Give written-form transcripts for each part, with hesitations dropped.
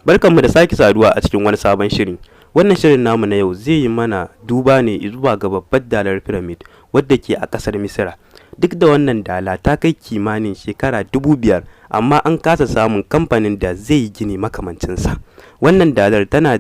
Barkanmu da sake saduwa a cikin wani sabon shiri. Wannan shirin namu na yau zai yi mana duba ne zuwa ga babbar dalar pyramid wadda ke a ƙasar Misira. Duk da wannan dala ta kai kimanin shekara 5,000 amma an kasa samun kamfanin da zai yi gini makamancinsa. Wannan dalar tana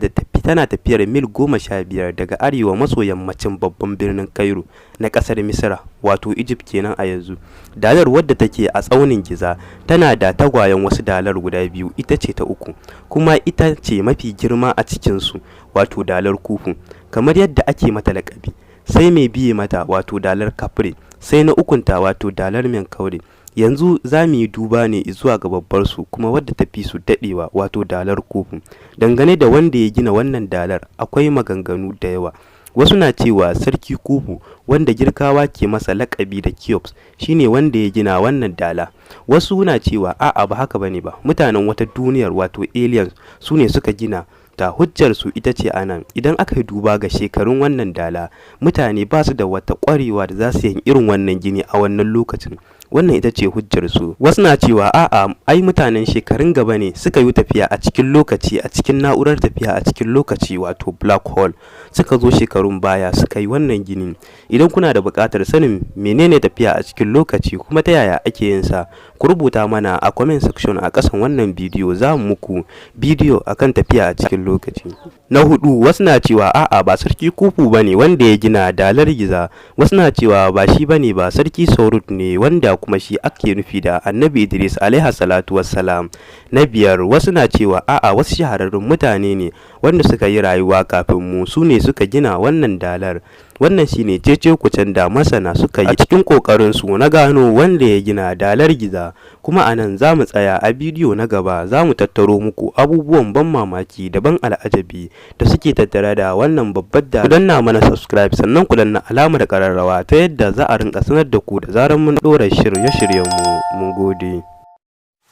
tafiyar mil 15 daga arewa maso yammacin babban birnin Cairo na ƙasar Misira, wato Egypt kenan a yanzu. Dalar wadda take a tsaunin Giza tana da tagwayen wasu dalar guda biyu, ita ce ta uku, kuma ita ce mafi girma a cikinsu, wato dalar Khufu, kamar yadda ake mata laƙabi. Sai mai biye mata, wato dalar Khafre, sai na ukunta, wato dalar Menkaure. Yanzu za mu yi duba ne zuwa ga babbar su kuma wadda ta fi su daɗewa, wato dalar Khufu. Dangane da wanda ya gina wannan dalar akwai maganganu da yawa. Wasu na cewa Sarki Khufu, wanda Girkawa ke masa laƙabi da Cheops, shine wanda ya gina wannan dala. Wasu na cewa a'a ba haka bane ba, mutanen wata duniyar, wato aliens, su ne suka gina ta. Hujjar su ita ce anan, idan aka yi duba ga shekarun wannan dala, mutane ba su da wata ƙwarewa da za su yi irin wannan gini a wannan lokacin. Wannan ita ce hujjar su. Wasu na cewa a'a, ai mutanen shekarun gaba ne suka yi tafiya a cikin lokaci, a cikin na'urar tafiya a cikin lokaci, wato black hole, suka zo shekarun baya suka yi wannan gini. Idan kuna da buƙatar sanin menene tafiya a cikin lokaci kuma ta yaya ake yin sa, ku rubuta mana a comment section a ƙasan wannan bidiyo, za mu muku bidiyo akan tafiya a cikin lokaci. Na hudu, wasu na cewa a'a ba Sarki Khufu bane wanda ya gina dalar Giza. Wasu na cewa ba shi bane ba, Sarki Saurut ne, wanda kuma shi ake nufi da Annabi Idris alaihi salatu wassalam. Na biyar, wasu na cewa a'a wasu shahararrun mutane ne wanda suka yi rayuwa kafin mu, su ne suka gina wannan dalar. Wannan shine cece-kucen da masana suka yi a cikin kokarin su na gano wanda ya gina dalar Giza. Kuma anan za mu tsaya. A bidiyo na gaba za mu tattaro muku abubuwan ban mamaki da ban al'ajabi da suke tattare da wannan babbar dalar. Ku danna mana subscribe, sannan ku danna alamar ƙararrawa ta yadda za a rinka sanar da ku da zarar mun ɗora shirye-shiryenmu. Mun gode.